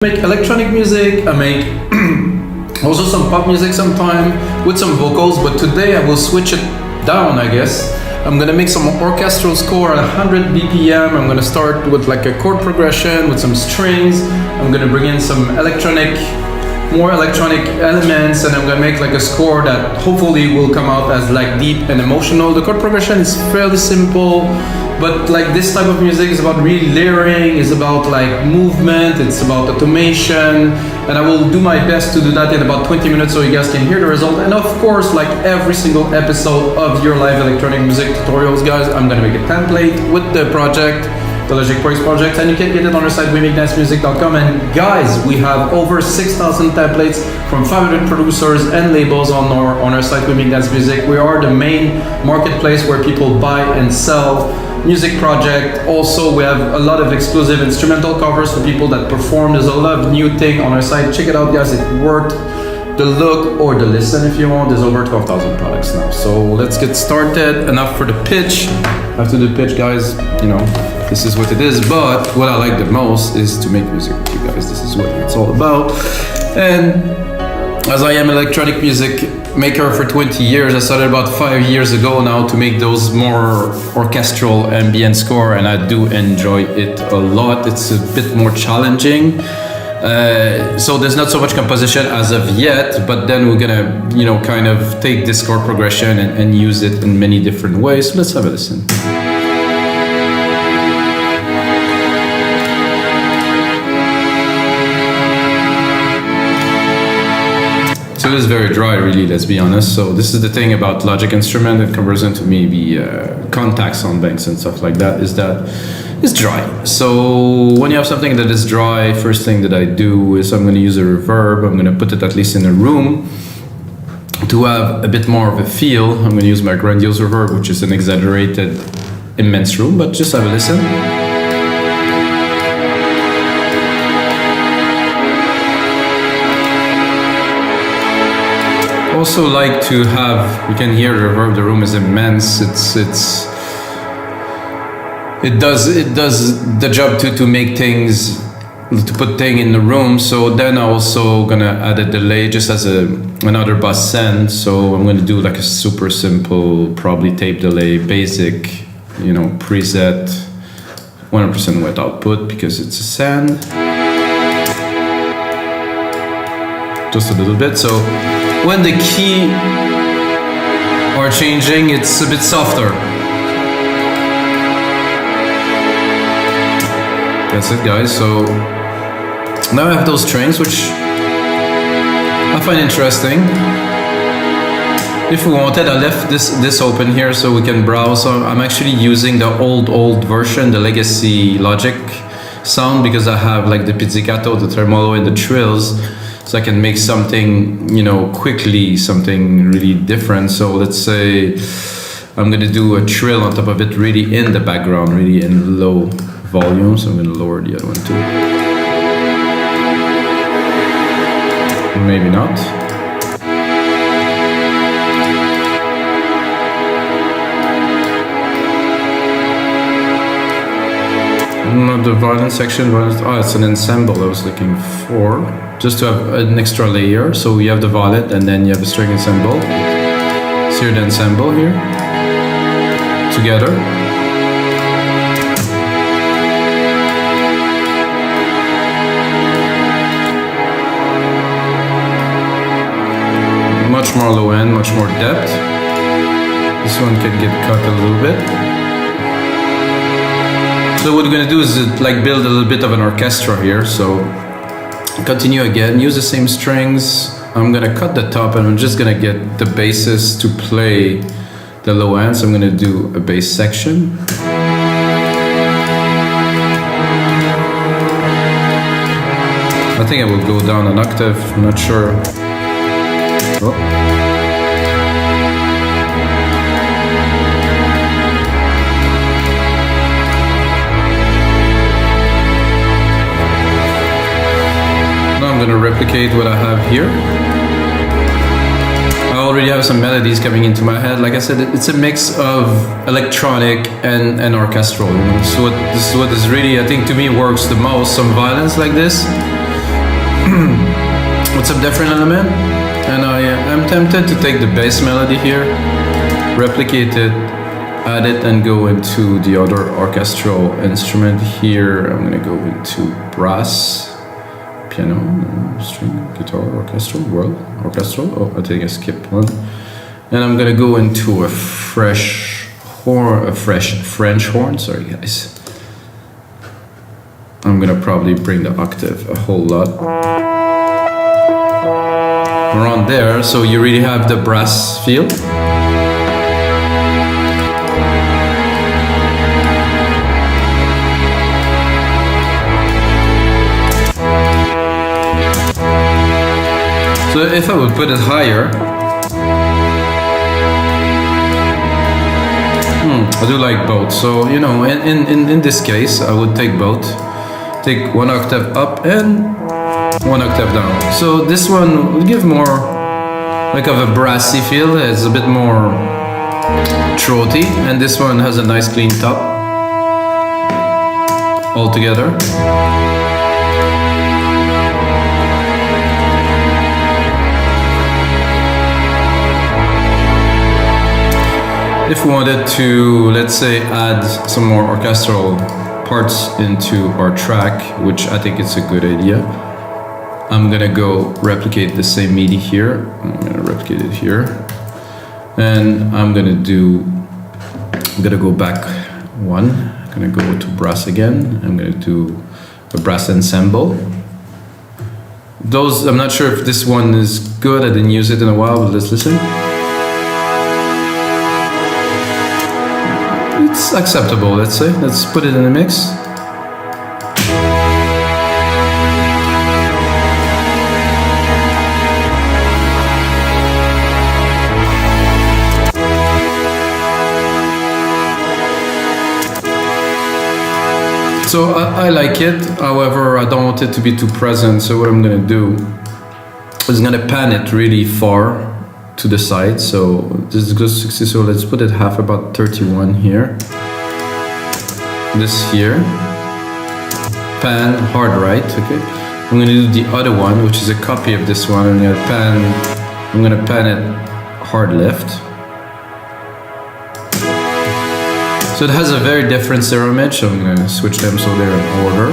Make electronic music, I make also some pop music sometime with some vocals, but today I will switch it down, I guess. I'm gonna make some orchestral score at 100 BPM. I'm gonna start with like a chord progression with some strings. I'm gonna bring in some more electronic elements, and I'm gonna make like a score that hopefully will come out as like deep and emotional. The chord progression is fairly simple, but like this type of music is about really layering, is about like movement, it's about automation, and I will do my best to do that in about 20 minutes so you guys can hear the result. And of course, like every single episode of your live electronic music tutorials, guys, I'm gonna make a template with the project, the Logic Pro X project, and you can get it on our site, wemixdancemusic.com. And guys, we have over 6,000 templates from 500 producers and labels on our site, wemixdancemusic. We are the main marketplace where people buy and sell music project. Also, we have a lot of exclusive instrumental covers for people that perform. There's a lot of new thing on our site. Check it out, guys. It worked. The look or the listen if you want. There's over 12,000 products now. So let's get started. Enough for the pitch. After the pitch, guys, you know, this is what it is. But what I like the most is to make music with you guys. This is what it's all about. And as I am electronic music maker for 20 years, I started about 5 years ago now to make those more orchestral ambient score, and I do enjoy it a lot. It's a bit more challenging. So there's not so much composition as of yet, but then we're gonna, you know, kind of take this chord progression and use it in many different ways. So let's have a listen. So it is very dry, really, let's be honest. So this is the thing about Logic instrument that converts into maybe contact sound banks and stuff like that, is that it's dry. So when you have something that is dry, first thing that I do is I'm gonna use a reverb. I'm gonna put it at least in a room to have a bit more of a feel. I'm gonna use my grandiose reverb, which is an exaggerated, immense room, but just have a listen. Also like to have, you can hear the reverb, the room is immense. It does the job to make things, to put things in the room. So then I'm also gonna add a delay just as another bus send. So I'm gonna do like a super simple, probably tape delay, basic, you know, preset, 100% wet output because it's a send. Just a little bit. So when the key are changing, it's a bit softer. That's it, guys. So now I have those strings, which I find interesting. If we wanted, I left this open here so we can browse. So I'm actually using the old version, the legacy Logic sound, because I have like the pizzicato, the tremolo, and the trills. So I can make something, you know, quickly, something really different. So let's say I'm gonna do a trill on top of it, really in the background, really in low volume. So I'm gonna lower the other one too. Maybe not. Not the violin section, but it's an ensemble I was looking for. Just to have an extra layer. So you have the violin and then you have a string ensemble. So you're the ensemble here. Together. Much more low end, much more depth. This one can get cut a little bit. So what we're gonna do is like build a little bit of an orchestra here. So continue again, use the same strings. I'm gonna cut the top and I'm just gonna get the basses to play the low end. So I'm gonna do a bass section. I think I will go down an octave, I'm not sure. Oh. I'm going to replicate what I have here. I already have some melodies coming into my head. Like I said, it's a mix of electronic and orchestral. You know? So this is what is really, I think, to me works the most. Some violins like this, with some different element, and I'm tempted to take the bass melody here, replicate it, add it, and go into the other orchestral instrument here. I'm gonna go into brass, piano, string, guitar, orchestral, orchestral. Oh, I think I skipped one. And I'm gonna go into a fresh French horn. Sorry, guys. I'm gonna probably bring the octave a whole lot around there, so you really have the brass feel. So if I would put it higher, I do like both. So you know, in this case, I would take both. Take one octave up and one octave down. So this one would give more like of a brassy feel. It's a bit more throaty, and this one has a nice clean top all together. If we wanted to, let's say, add some more orchestral parts into our track, which I think it's a good idea, I'm gonna go replicate the same MIDI here. I'm gonna replicate it here, and I'm gonna go back one. I'm gonna go to brass again. I'm gonna do a brass ensemble. I'm not sure if this one is good. I didn't use it in a while, but let's listen. It's acceptable, let's say. Let's put it in the mix. So I like it, however, I don't want it to be too present, so what I'm gonna do is I'm gonna pan it really far to the side. So this goes 60, so let's put it half, about 31 here. This here. Pan hard right, okay. I'm gonna do the other one, which is a copy of this one. I'm gonna pan it hard left. So it has a very different stereo image, so I'm gonna switch them so they're in order.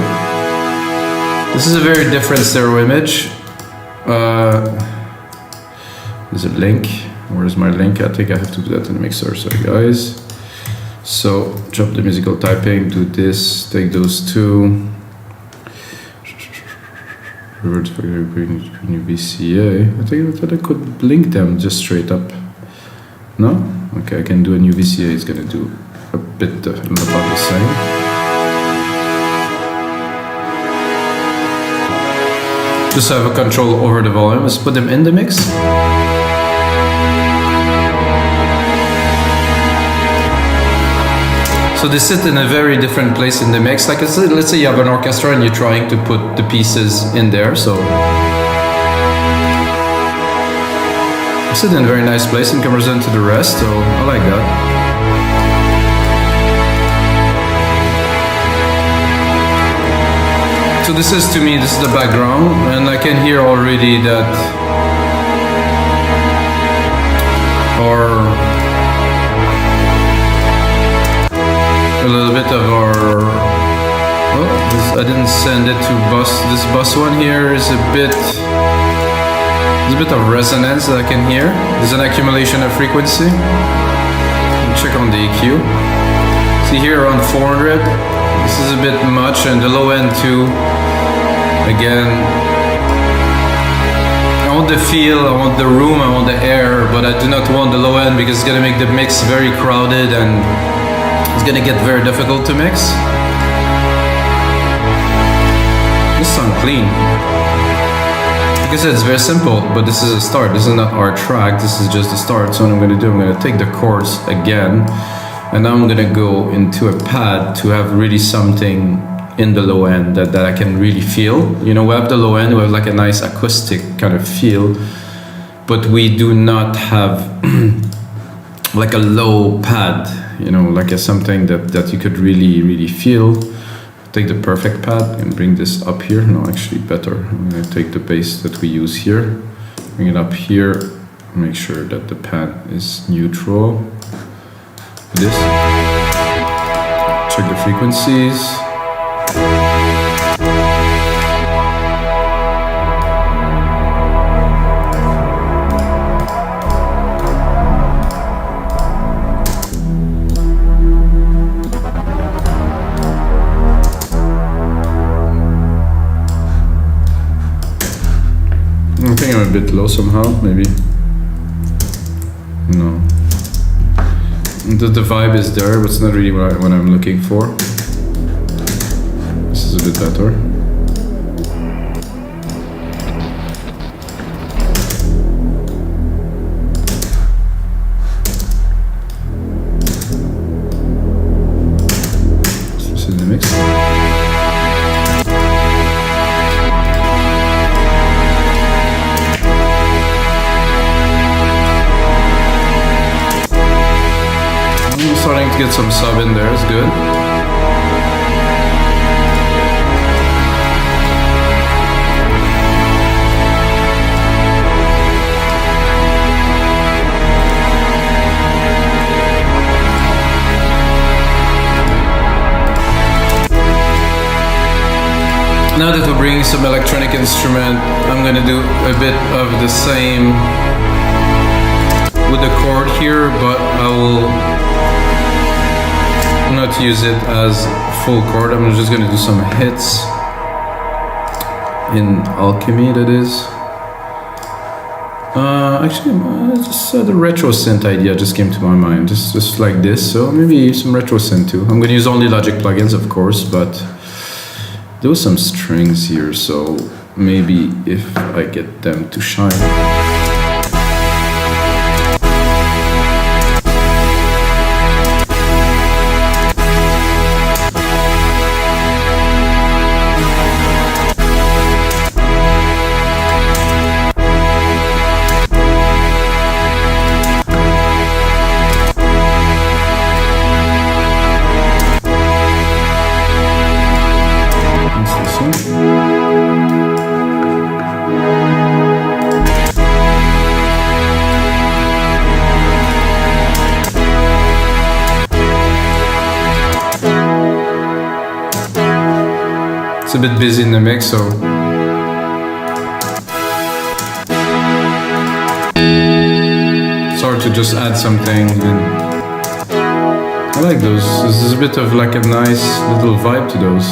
This is a very different stereo image. Is it link? Where's my link? I think I have to do that in the mixer, sorry guys. So drop the musical typing, do this, take those two. Revert for your new VCA. I thought I could link them just straight up. No? Okay, I can do a new VCA, it's gonna do a bit about the same. Just have a control over the volume. Let's put them in the mix. So they sit in a very different place in the mix. Like let's say you have an orchestra and you're trying to put the pieces in there. So they sit in a very nice place in comparison to the rest. So I like that. So this is, to me, this is the background, and I can hear already that a little bit of our, I didn't send it to bus. This bus one here is a bit, there's a bit of resonance that I can hear. There's an accumulation of frequency. Check on the EQ. See here around 400. This is a bit much, and the low end too. Again, I want the feel, I want the room, I want the air, but I do not want the low end because it's gonna make the mix very crowded and it's gonna get very difficult to mix. This sounds clean. Like I said, it's very simple, but this is a start. This is not our track, this is just a start. So what I'm gonna do, I'm gonna take the chords again, and now I'm gonna go into a pad to have really something in the low end that I can really feel. You know, we have the low end, we have like a nice acoustic kind of feel, but we do not have like a low pad, you know, like something that you could really feel. take the perfect pad and bring this up here. No, actually better. I'm gonna take the bass that we use here, bring it up here, make sure that the pad is neutral. This. Check the frequencies. I think I'm a bit low somehow, maybe. No. The vibe is there, but it's not really what I'm looking for. This is a bit better. This is in the mix. Starting to get some sub in there is good. Now that we're bringing some electronic instrument, I'm gonna do a bit of the same with the chord here, but I will not use it as full chord. I'm just gonna do some hits in alchemy, that is. Actually, just the retro synth idea just came to my mind, just like this. So maybe some retro synth too. I'm gonna use only Logic plugins, of course, but there was some strings here, so maybe if I get them to shine. It's a bit busy in the mix, so it's hard to just add something. And I like those. This is a bit of like a nice little vibe to those.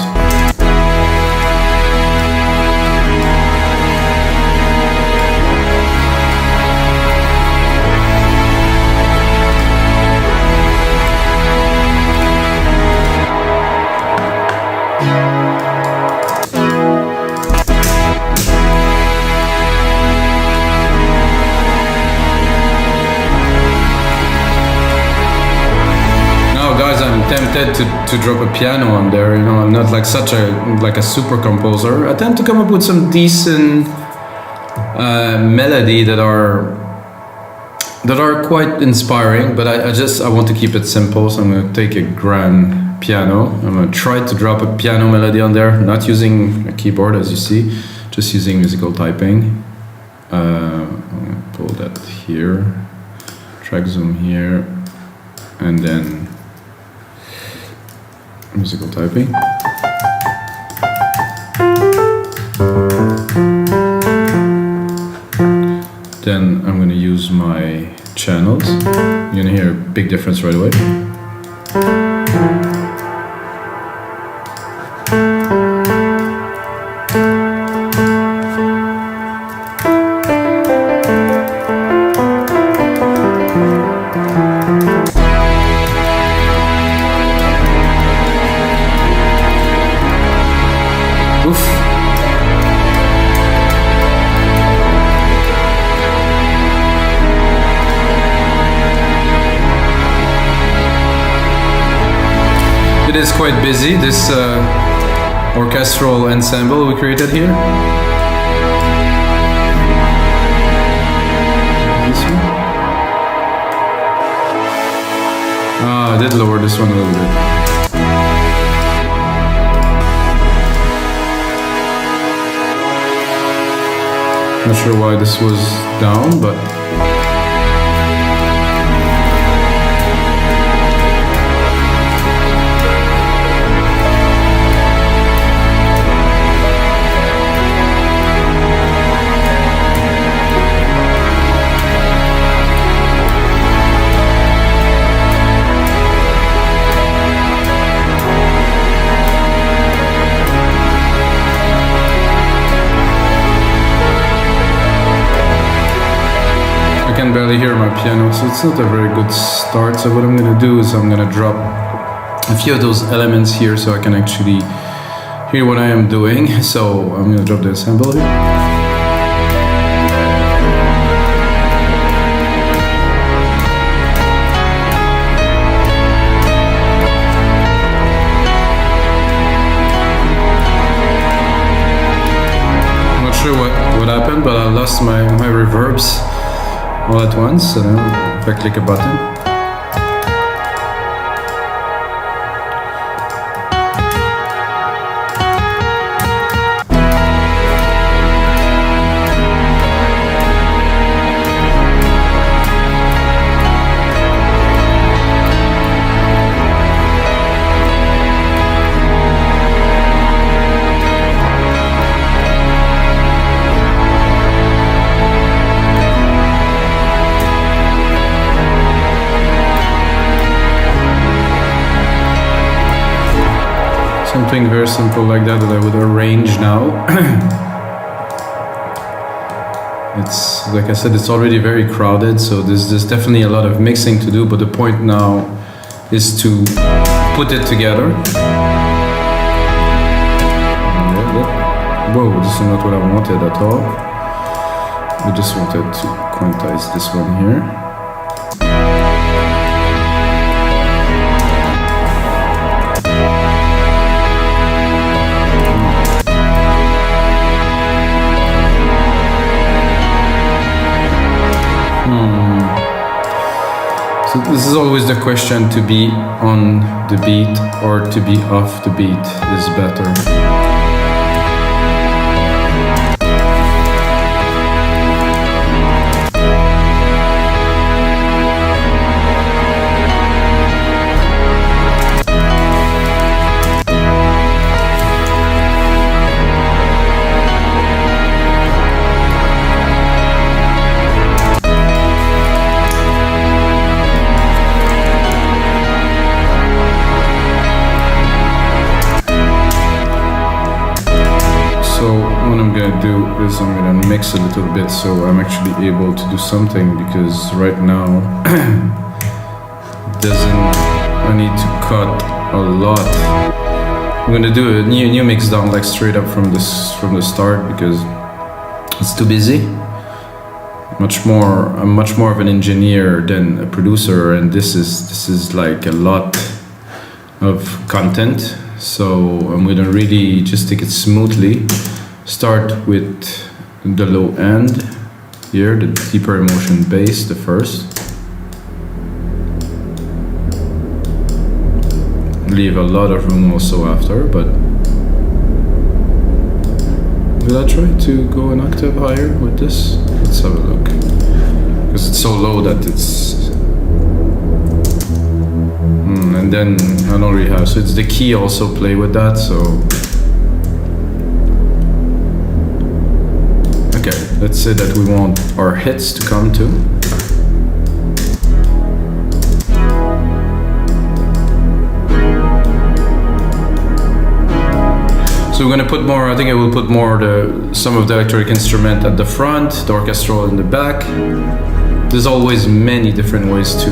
Tempted to drop a piano on there, you know. I'm not like such a super composer. I tend to come up with some decent melody that are quite inspiring, but I want to keep it simple, so I'm gonna take a grand piano. I'm gonna try to drop a piano melody on there, not using a keyboard as you see, just using musical typing. I'm gonna pull that here, track zoom here, and then musical typing. Then I'm going to use my channels. You're going to hear a big difference right away. It is quite busy, this orchestral ensemble we created here. I did lower this one a little bit. Not sure why this was down, but I can barely hear my piano, so it's not a very good start. So what I'm gonna do is I'm gonna drop a few of those elements here so I can actually hear what I am doing. So I'm gonna drop the ensemble here. I'm not sure what happened, but I lost my reverbs all at once, and if I click a button. Something very simple like that I would arrange now. It's like I said, it's already very crowded, so there's definitely a lot of mixing to do, but the point now is to put it together. Whoa, this is not what I wanted at all. I just wanted to quantize this one here. So this is always the question: to be on the beat or to be off the beat is better. Do is I'm gonna mix a little bit so I'm actually able to do something, because right now I need to cut a lot. I'm gonna do a new mix down like straight up from the start, because it's too busy. I'm much more of an engineer than a producer, and this is like a lot of content, so I'm gonna really just take it smoothly. Start with the low end here, the deeper emotion bass, the first. Leave a lot of room also after, but will I try to go an octave higher with this? Let's have a look. Because it's so low that it's... and then I don't really have, so it's the key also play with that, so... Okay, let's say that we want our hits to come to. So we're gonna put more, I think I will put more some of the electric instrument at the front, the orchestral in the back. There's always many different ways to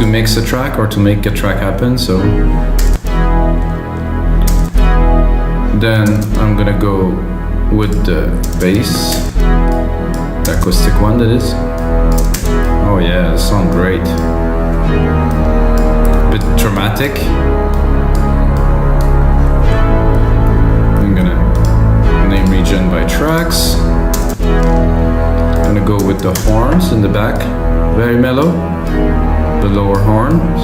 mix a track or to make a track happen, so. Then I'm gonna go with the bass, the acoustic one that is. Oh yeah, it sounds great. A bit dramatic. I'm gonna name region by tracks. I'm gonna go with the horns in the back, very mellow. The lower horns.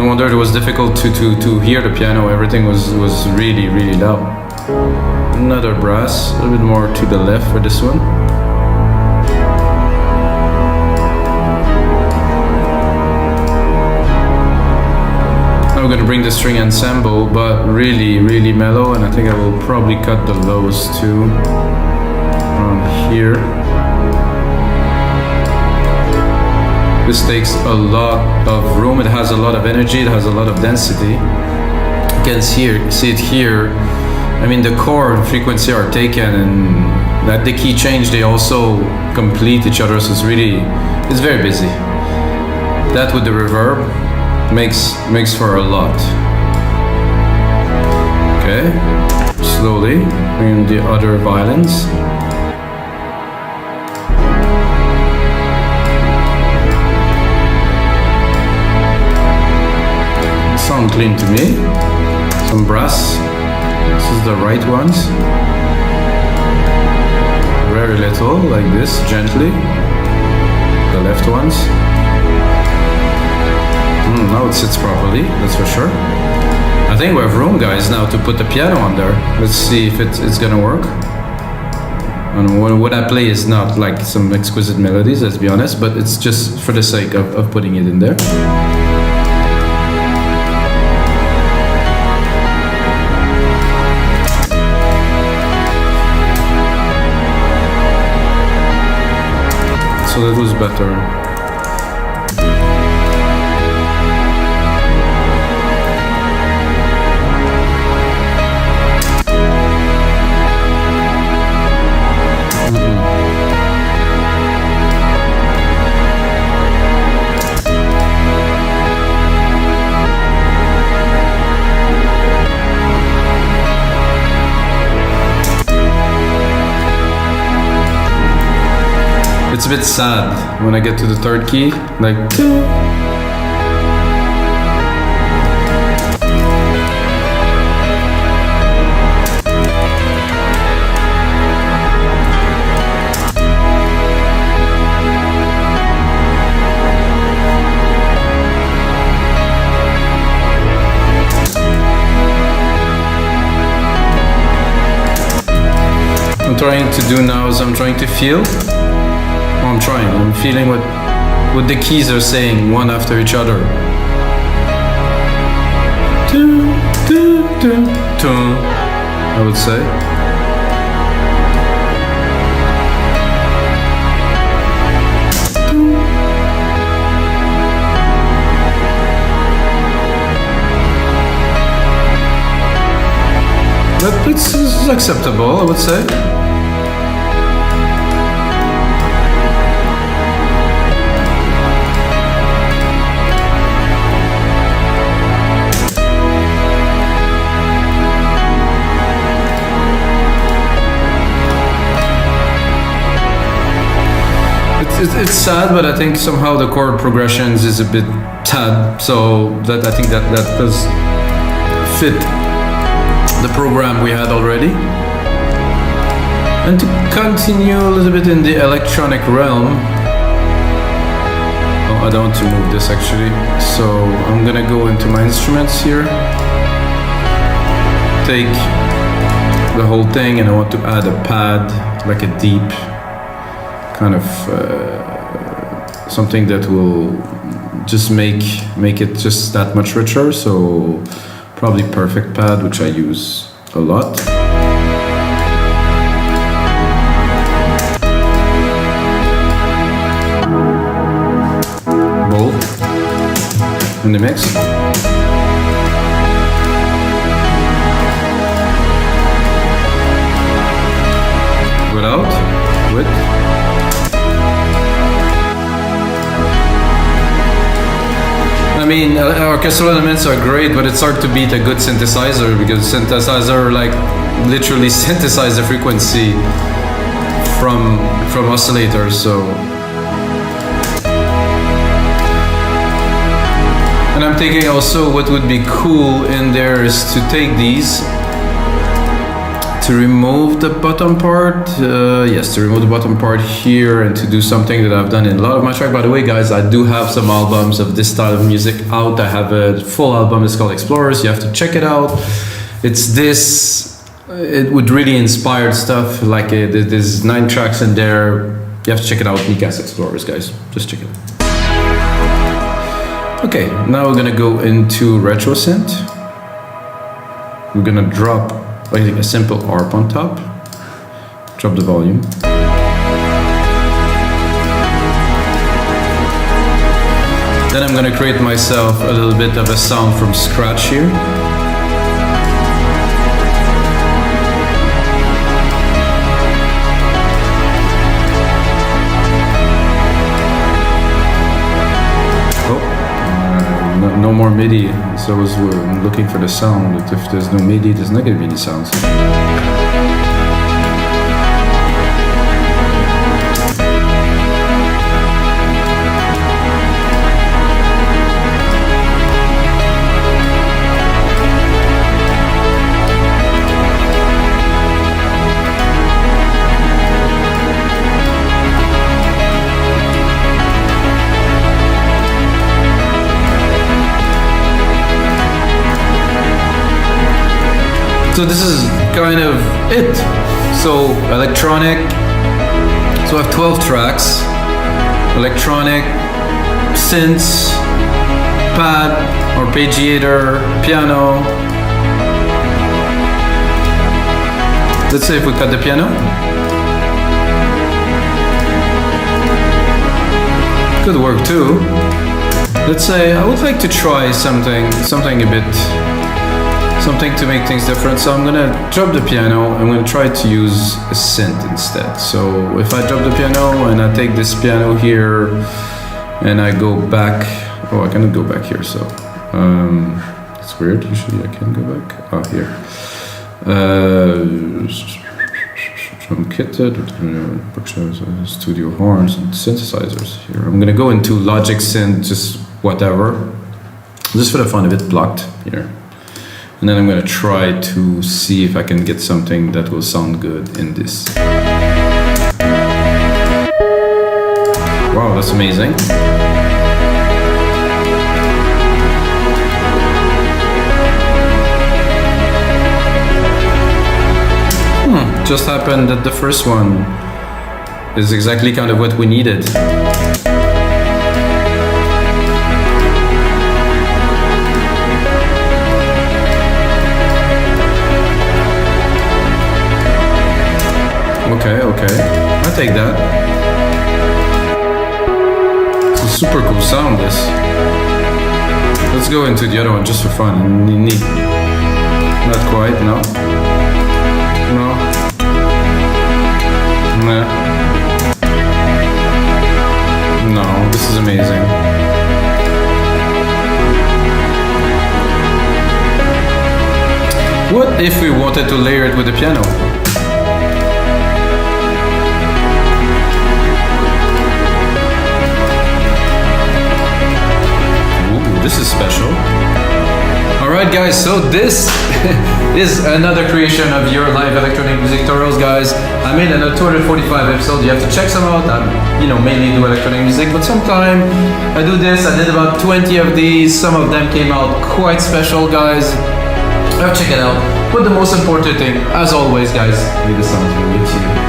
No wonder it was difficult to hear the piano. Everything was really, really loud. Another brass, a little bit more to the left for this one. I'm gonna bring the string ensemble, but really, really mellow, and I think I will probably cut the lows too around here. This takes a lot of room. It has a lot of energy. It has a lot of density. You can see it here. I mean, the chord frequency are taken, and at the key change they also complete each other. So it's very busy. That with the reverb makes for a lot. Okay, slowly bring the other violins. Sound clean to me. Some brass. This is the right ones. Very little, like this, gently. The left ones. Now it sits properly, that's for sure. I think we have room, guys, now to put the piano on there. Let's see if it's gonna work. And what I play is not like some exquisite melodies, let's be honest, but it's just for the sake of putting it in there. So that was better. It's a bit sad when I get to the third key, like I'm trying to do now is I'm trying to feel. I'm feeling what the keys are saying one after each other. I would say. But it's acceptable, I would say. It's sad, but I think somehow the chord progressions is a bit tad, so that I think that does fit the program we had already. And to continue a little bit in the electronic realm, oh, I don't want to move this actually, so I'm gonna go into my instruments here, take the whole thing, and I want to add a pad, like a deep kind of something that will just make it just that much richer. So probably perfect pad, which I use a lot. Bowl in the mix. Without, with. I mean, orchestral elements are great, but it's hard to beat a good synthesizer, because synthesizer like literally synthesize the frequency from oscillators. So, and I'm thinking also what would be cool in there is to take these, to remove the bottom part. Yes, to remove the bottom part here and to do something that I've done in a lot of my track. By the way, guys, I do have some albums of this style of music out. I have a full album. It's called Explorers. You have to check it out. It's this. It would really inspired stuff. Like there's 9 tracks in there. You have to check it out. Micas Explorers, guys. Just check it out. Okay, now we're gonna go into retro synth. We're gonna drop a simple ARP on top. Drop the volume. Then I'm gonna create myself a little bit of a sound from scratch here. No more MIDI, so I was looking for the sound, but if there's no MIDI, there's not going to be any sounds. So this is kind of it. So electronic, so I have 12 tracks, electronic, synths, pad, arpeggiator, piano. Let's say if we cut the piano. Could work too. Let's say I would like to try something a bit, something to make things different. So I'm gonna drop the piano. I'm gonna try to use a synth instead. So if I drop the piano and I take this piano here and I go back, oh, I cannot go back here. So it's weird. Usually I can go back. Oh, here. Drum kitted, studio horns and synthesizers. Here, I'm gonna go into Logic Synth, just whatever, just for the fun of it, blocked here. And then I'm gonna try to see if I can get something that will sound good in this. Wow, that's amazing. Just happened that the first one is exactly kind of what we needed. Okay, I take that. It's a super cool sound, this. Let's go into the other one just for fun. Neat. Not quite, no. No. Nah. No, this is amazing. What if we wanted to layer it with the piano? This is special. Alright guys, so this is another creation of your live electronic music tutorials, guys. I made another 245 episodes. You have to check some out. I mainly do electronic music, but sometimes I do this. I did about 20 of these. Some of them came out quite special, guys. Check it out. But the most important thing, as always, guys, may the sounds be with you.